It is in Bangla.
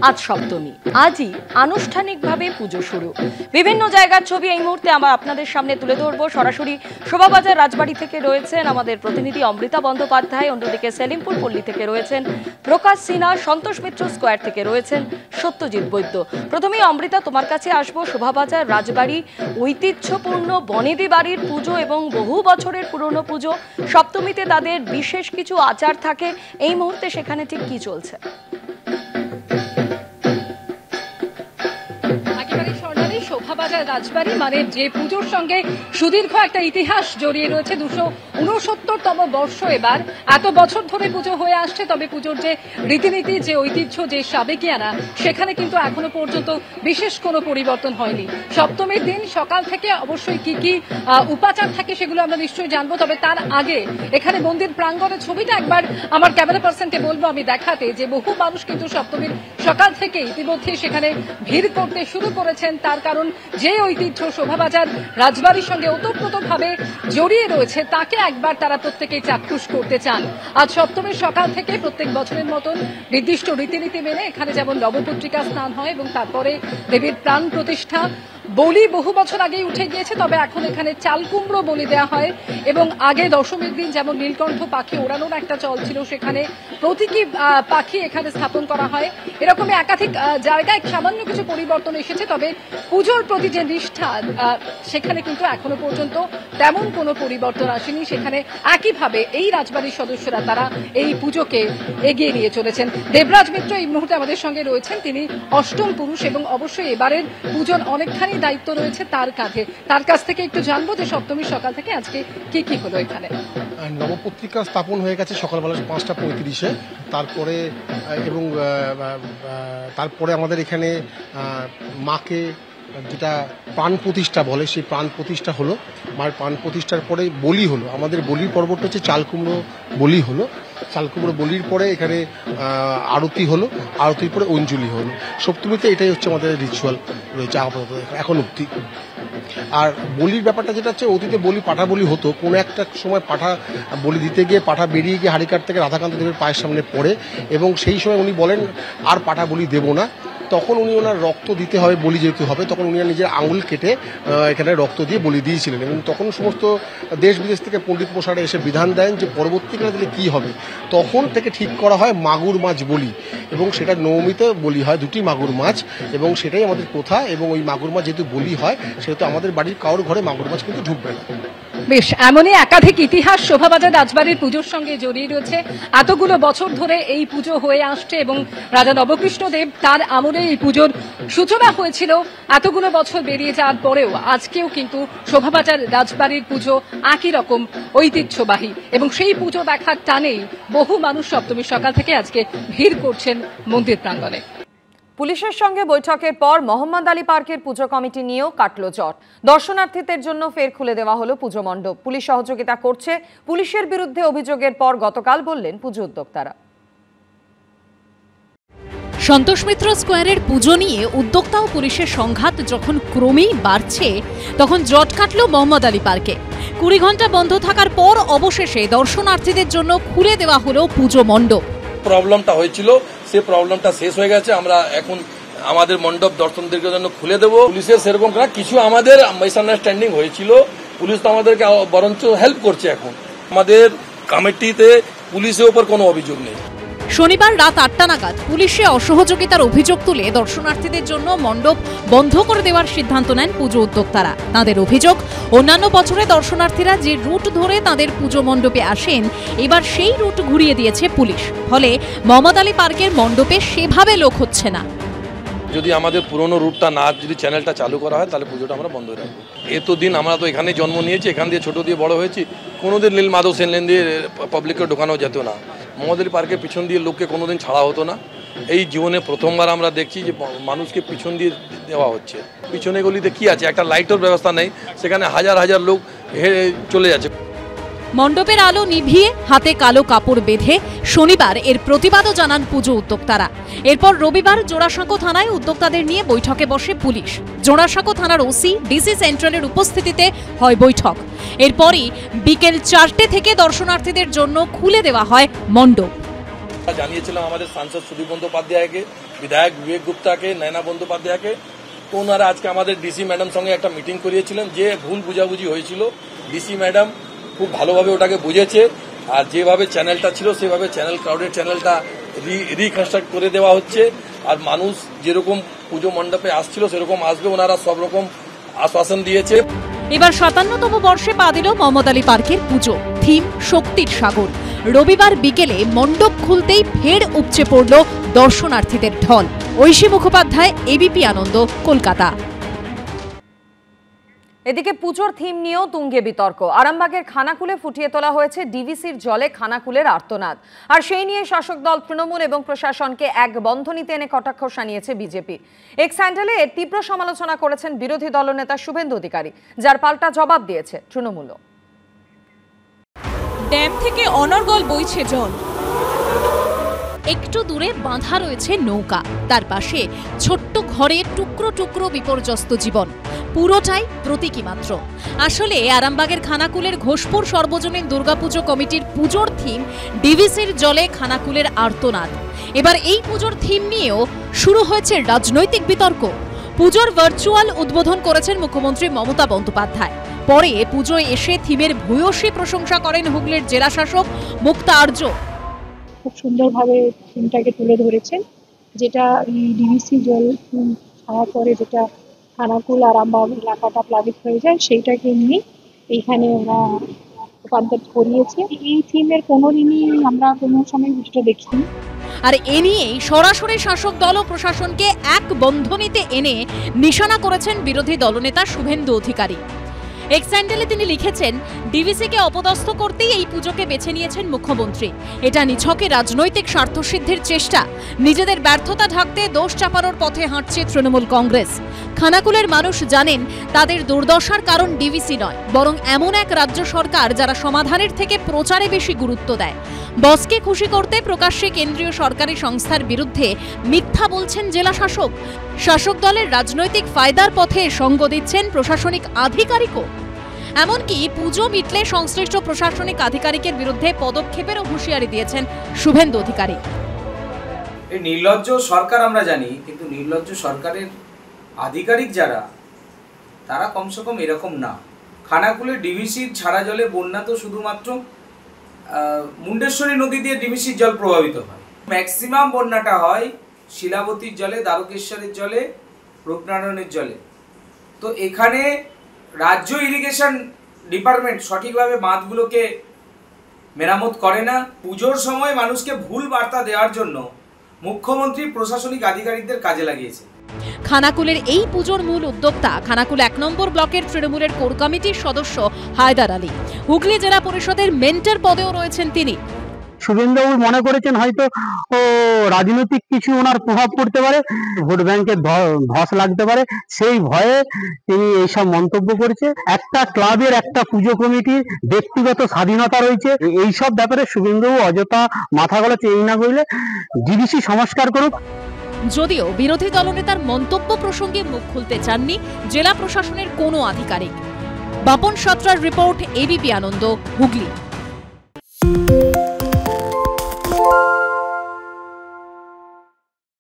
আজ সপ্তমী, আজই আনুষ্ঠানিকভাবে পুজো শুরু। বিভিন্ন জায়গার ছবি এই মুহূর্তে আমরা আপনাদের সামনে তুলে ধরবো। সরাসরি শোভাবাজার রাজবাড়ি থেকে রয়েছেন আমাদের প্রতিনিধি অমৃতা বন্দ্যোপাধ্যায়, অন্যদিকে সেলিমপুর পল্লী থেকে রয়েছেন প্রকাশ সিনহা, সন্তোষ মিত্র স্কোয়ার থেকে রয়েছেন সত্যজিৎ বৈদ্য। প্রথমেই অমৃতা, তোমার কাছে আসবো। শোভাবাজার রাজবাড়ি ঐতিহ্যপূর্ণ বনেদি বাড়ির পুজো এবং বহু বছরের পুরনো পুজো। সপ্তমীতে তাদের বিশেষ কিছু আচার থাকে, এই মুহূর্তে সেখানে ঠিক কি চলছে? শোভাবাজার রাজবাড়ি মানে যে পুজোর সঙ্গে সুদীর্ঘ একটা ইতিহাস জড়িয়ে রয়েছে। 269তম বর্ষ এবার। এত বছর ধরে পুজো হয়ে আসছে, তবে পুজোর যে রীতিনীতি, যে ঐতিহ্য, যে সাবেকিয়ানা, সেখানে কিন্তু এখনো পর্যন্ত বিশেষ কোনো পরিবর্তন হয়নি। সপ্তমীর দিন সকাল থেকে অবশ্যই কি কি উপাচার থাকে সেগুলো আমরা নিশ্চয়ই জানবো, তবে তার আগে এখানে মন্দির প্রাঙ্গণের ছবিটা একবার আমার ক্যামেরা পার্সনকে বলবো আমি দেখাতে, যে বহু মানুষ কিন্তু সপ্তমীর সকাল থেকে ইতিমধ্যে সেখানে ভিড় করতে শুরু করেছেন। তার কারণ যে ঐতিহ্য শোভাবাজার রাজবাড়ির সঙ্গে ওতপ্রোতভাবে জড়িয়ে রয়েছে, তাকে একবার তারা প্রত্যেকেই চাক্ষুষ করতে চান। আজ সপ্তমীর সকাল থেকে প্রত্যেক বছরের মতন নির্দিষ্ট রীতিনীতি মেনে এখানে যেমন নবপত্রিকা স্নান হয় এবং তারপরে দেবীর প্রাণ প্রতিষ্ঠা। বলি বহু বছর আগেই উঠে গিয়েছে, তবে এখন এখানে চাল কুমড়ো বলি দেওয়া হয় এবং আগে দশমীর দিন যেমন নীলকণ্ঠ পাখি ওড়ানোর একটা চল ছিল, সেখানে প্রতীকী পাখি এখানে স্থাপন করা হয়। এরকমই একাধিক জায়গায় সামান্য কিছু পরিবর্তন এসেছে, তবে পুজোর প্রতি যে নিষ্ঠা, সেখানে কিন্তু এখনো পর্যন্ত তেমন কোনো পরিবর্তন আসেনি। সেখানে একইভাবে এই রাজবাড়ির সদস্যরা তারা এই পুজোকে এগিয়ে নিয়ে চলেছেন। দেবরাজ মিত্র এই মুহূর্তে আমাদের সঙ্গে রয়েছেন, তিনি অষ্টম পুরুষ এবং অবশ্যই এবারের পুজোর অনেকখানি দায়িত্ব রয়েছে তার কাঁধে। তার কাছ থেকে একটু জানবো যে সপ্তমীর সকাল থেকে আজকে কি কি হলো এখানে। নবপত্রিকা স্থাপন হয়ে গেছে সকালবেলা 5:35-এ, তারপরে এবং তারপরে আমাদের এখানে মাকে যেটা প্রাণ প্রতিষ্ঠা বলে, সেই প্রাণ প্রতিষ্ঠা হলো। মায়ের প্রাণ প্রতিষ্ঠার পরে বলি হলো। আমাদের বলির পর্বটা হচ্ছে চাল কুমড়ো বলি হলো। চাল কুমড়ো বলির পরে এখানে আরতি হলো, আরতির পরে অঞ্জলি হলো। সপ্তমীতে এটাই হচ্ছে আমাদের রিচুয়াল রয়েছে আপাতত এখন অবধি। আর বলির ব্যাপারটা যেটা হচ্ছে, অতীতে বলি পাঠা বলি হতো। কোনো একটা সময় পাঠা বলি দিতে গিয়ে পাঠা বেরিয়ে গিয়ে হাড়িকাঠ থেকে রাধাকান্ত দেবের পায়ের সামনে পড়ে এবং সেই সময় উনি বলেন আর পাঠা বলি দেবো না। তখন উনি ওনার রক্ত দিতে হবে, বলি যেহেতু হবে, তখন উনি নিজের আঙুল কেটে এখানে রক্ত দিয়ে বলি দিয়েছিলেন। এবং তখন সমস্ত দেশ বিদেশ থেকে পণ্ডিত মশাইরা এসে বিধান দেন যে পরবর্তীকালে দিলে কী হবে। তখন থেকে ঠিক করা হয় মাগুর মাছ বলি, এবং সেটা নবমীতে বলি হয় 2টি মাগুর মাছ, এবং সেটাই আমাদের প্রথা। এবং ওই মাগুর মাছ যেহেতু বলি হয়, সেহেতু আমাদের বাড়ির কারোর ঘরে মাগুর মাছ কিন্তু ঢুকবে না। বেশ, এমনই একাধিক ইতিহাস শোভাবাজার রাজবাড়ির পুজোর সঙ্গে জড়িয়ে রয়েছে। এতগুলো বছর ধরে এই পুজো হয়ে আসছে এবং রাজা নবকৃষ্ণদেব তার আমলে এই পুজোর সূচনা হয়েছিল। এতগুলো বছর বেরিয়ে যাওয়ার পরেও আজকেও কিন্তু শোভাবাজার রাজবাড়ির পুজো একই রকম ঐতিহ্যবাহী, এবং সেই পুজো দেখার টানেই বহু মানুষ সপ্তমীর সকাল থেকে আজকে ভিড় করছেন মন্দির প্রাঙ্গণে। পুলিশের সঙ্গে বৈঠকের পর মোহাম্মদ আলী পার্কের পুজো কমিটি নিয়েও কাটল জট। দর্শনার্থীদের জন্য ফের খুলে দেওয়া হলো পুজো মণ্ডপ। পুলিশ সহযোগিতা করছে। পুলিশের বিরুদ্ধে অভিযোগের পর গতকাল বললেন পুজো উদ্যোক্তারা। সন্তোষ মিত্র স্কোয়ারের পুজো নিয়ে উদ্যোক্তা ও পুলিশের সংঘাত যখন ক্রমেই বাড়ছে, তখন জট কাটল মোহাম্মদ আলী পার্কে। 20 ঘন্টা বন্ধ থাকার পর অবশেষে দর্শনার্থীদের জন্য খুলে দেওয়া হলো পুজো মণ্ডপ। প্রবলেমটা হয়েছিল, সেই প্রবলেমটা শেষ হয়ে গেছে। আমরা এখন আমাদের মণ্ডপ দর্শকদের জন্য খুলে দেবো। পুলিশের সেরকম কিছু আমাদের মিসআন্ডারস্ট্যান্ডিং হয়েছিল, পুলিশ তো আমাদেরকে বরঞ্চ হেল্প করছে। এখন আমাদের কমিটিতে পুলিশের উপর কোনো অভিযোগ নেই। শনিবার রাত 8টা নাগাদ পুলিশে অসহযোগিতার অভিযোগ তুলে দর্শনার্থীদের জন্য মণ্ডপ বন্ধ করে দেওয়ার সিদ্ধান্ত নেন পুজো উদ্যোক্তারা। তাদের অভিযোগ, অন্যান্য বছরে দর্শনার্থীরা যে রুট ধরে তাদের পুজো মণ্ডপে আসেন, এবার সেই রুট ঘুরিয়ে দিয়েছে পুলিশ। ফলে মোহাম্মদ আলী পার্কের মণ্ডপে সেভাবে লোক হচ্ছে না। যদি আমাদের পুরনো রুটটা না, যদি চ্যানেলটা চালু করা হয়, তাহলে পুজোটা আমরা বন্ধ রাখবো। এতদিন আমরা তো এখানে জন্ম নিয়েছি, এখান দিয়ে ছোট দিয়ে বড় হয়েছি। কোনোদিন নীল মাধব সেন লেন দিয়ে পাবলিককে ঢোকানো যেত না। মোহাম্মদ আলী পার্কের পিছন দিয়ে লোককে কোনোদিন ছাড়া হতো না। এই জীবনে প্রথমবার আমরা দেখছি যে মানুষকে পিছন দিয়ে দেওয়া হচ্ছে। পিছনে গলিতে কি আছে, একটা লাইটের ব্যবস্থা নেই, সেখানে হাজার হাজার লোক চলে যাচ্ছে। মণ্ডপের আলো নিভিয়ে হাতে কালো কাপড় বেঁধে শনিবার এর প্রতিবাদও জানান পুজো উদ্যোক্তারা। এরপর রবিবার জোড়াসাঁকো থানায় উদ্যোক্তাদের নিয়ে বৈঠকে বসে পুলিশ। জোড়াসাঁকো থানার ওসি, ডিসি সেন্ট্রালের উপস্থিতিতে হয় বৈঠক। এরপরই বিকেল 4টে থেকে দর্শনার্থীদের জন্য খুলে দেওয়া হয় মণ্ডপ। জানিয়েছিলাম আমাদের সাংসদ সুদীপ বন্দ্যোপাধ্যায়কে বিধায়ক বিবেক গুপ্তাকে, নয়না বন্দ্যোপাধ্যায়কে, তো ওনারা আজকে আমাদের ডিসি ম্যাডাম সঙ্গে একটা মিটিং করিয়েছিলেন। যে ভুল বুঝাবুঝি হয়েছিল ডিসি ম্যাডাম খুব ভালোভাবে ওটাকে বুঝেছে, আর যেভাবে চ্যানেলটা ছিল সেভাবে ক্রাউডেড চ্যানেলটা রিকনস্ট্রাক্ট করে দেওয়া হচ্ছে। আর মানুষ যেরকম পুজো মণ্ডপে আসছিল সেরকম আসবে, ওনারা সব রকম আশ্বাসন দিয়েছে। এবার 57তম বর্ষে পা দিল মহম্মদ আলী পার্কের পুজো, থিম শক্তির সাগর। রবিবার বিকেলে মণ্ডপ খুলতেই ফের উপচে পড়ল দর্শনার্থীদের ঢল। ঐশী মুখোপাধ্যায়, এবিপি আনন্দ, কলকাতা। এদিকে পুজোর থিম নিয়েও তুঙ্গে বিতর্ক। আরামবাগের খানাকুলে ফুটিয়ে তোলা হয়েছে ডিভিসির জলে খানাকুলের আর্তনাদ, আর সেই নিয়ে শাসক দল তৃণমূল এবং প্রশাসনকে এক বন্ধনীতে এনে কটাক্ষ শানিয়েছে বিজেপি। এক্স হ্যান্ডেলে এর তীব্র সমালোচনা করেছেন বিরোধী দলনেতা শুভেন্দু অধিকারী, যার পাল্টা জবাব দিয়েছে তৃণমূলও। ড্যাম থেকে অনর্গল বইছে জল, একটু দূরে বাঁধা রয়েছে নৌকা, তার পাশে ছোট্ট ঘরে টুকরো টুকরো বিপর্যস্ত জীবন, পুরোটাই প্রতীকী মাত্র। আসলে আরামবাগের খানাকুলের ঘোষপুর সর্বজনীন দুর্গাপুজো কমিটির পুজোর থিম ডিভিসির জলে খানাকুলের আর্তনাদ। এবার এই পুজোর থিম নিয়েও শুরু হয়েছে রাজনৈতিক বিতর্ক। পুজোর ভার্চুয়াল উদ্বোধন করেছেন মুখ্যমন্ত্রী মমতা বন্দ্যোপাধ্যায়। পরে পুজোয় এসে থিমের ভূয়সী প্রশংসা করেন হুগলির জেলা শাসক মুক্তা আর্য। খুব সুন্দরভাবে থিমটাকে তুলে ধরেছেন, যেটা ডিভিসি জল ছাড়ার পরে যেটা খানাকুল আরামবাগ এলাকাটা প্লাবিত হয়ে যায় সেইটাকে নিয়ে এইখানে ওরা রূপান্তর করিয়েছে। এই থিমের কোনোদিনই আমরা কোনো সময় ভিডিওটা দেখিনি। আর এ নিয়েই সরাসরি শাসক দল ও প্রশাসনকে এক বন্ধনীতে এনে নিশানা করেছেন বিরোধী দলনেতা শুভেন্দু অধিকারী। এক্স হ্যান্ডেলে তিনি লিখেছেন, ডিভিসিকে অপদস্থ করতেই এই পুজোকে বেছে নিয়েছেন মুখ্যমন্ত্রী। এটা নিছকে রাজনৈতিক স্বার্থসিদ্ধির চেষ্টা। নিজেদের ব্যর্থতা ঢাকতে দোষ চাপানোর পথে হাঁটছে তৃণমূল কংগ্রেস। খানাকুলের মানুষ জানেন তাদের দুর্দশার কারণ ডিভিসি নয়, বরং এমন এক রাজ্য সরকার যারা সমাধানের থেকে প্রচারে বেশি গুরুত্ব দেয়। বসকে খুশি করতে প্রকাশ্যে কেন্দ্রীয় সরকারি সংস্থার বিরুদ্ধে মিথ্যা বলছেন জেলা শাসক। শাসক দলের রাজনৈতিক ফায়দার পথে সঙ্গ দিচ্ছেন প্রশাসনিক আধিকারিকও। এমনকি পুজো মিটলে সংশ্লিষ্ট প্রশাসনিক আধিকারিকের বিরুদ্ধে পদক্ষেপেরও হুঁশিয়ারি দিয়েছেন শুভেন্দু অধিকারী। এই নির্লজ্জ সরকার আমরা জানি, কিন্তু নির্লজ্জ সরকারের আধিকারিক যারা, তারা কমসে কম এরকম না। খানাকুলে ডিভিসির ছাড়া জলে বন্যা তো শুধুমাত্র মুন্ডেশ্বরী নদী দিয়ে ডিভিসির জল প্রভাবিত হয়। ম্যাক্সিমাম বন্যাটা হয় শিলাবতীর জলে, দ্বারকেশ্বরের জলে, রূপনারায়ণের জলে। তো এখানে রাজ্য ইরিগেশন ডিপার্টমেন্ট সঠিকভাবে বাঁধগুলোকে মেরামত করে না। পুজোর সময় মানুষকে ভুল বার্তা দেওয়ার জন্য মুখ্যমন্ত্রী প্রশাসনিক আধিকারিকদের কাজে লাগিয়েছে। খানাকুলের এই পুজোর মূল উদ্যোক্তা খানাকুল 1 নম্বর ব্লকের তৃণমূলের কোর কমিটির সদস্য হায়দার আলী। হুগলি জেলা পরিষদের মেন্টর পদেও রয়েছেন তিনি। শুভেন্দুবাবু মনে করেছেন হয়তো রাজনৈতিক কিছু ওনার প্রভাব পড়তে পারে, ভোট ব্যাংকের ধস লাগতে পারে, সেই ভয়ে তিনি এইসব মন্তব্য করেছে। একটা ক্লাবের, একটা পুজো কমিটির ব্যক্তিগত স্বাধীনতা রয়েছে, এইসব ব্যাপারে শুভেন্দুবাবু অযথা মাথা গলাচ্ছে। এই না করলে ডিভিসি সংস্কার করুক। যদিও বিরোধী দলনেতার মন্তব্য প্রসঙ্গে মুখ খুলতে চাননি জেলা প্রশাসনের কোনো আধিকারিক। বাপন সাঁতরার রিপোর্ট, এবিপি আনন্দ, হুগলি।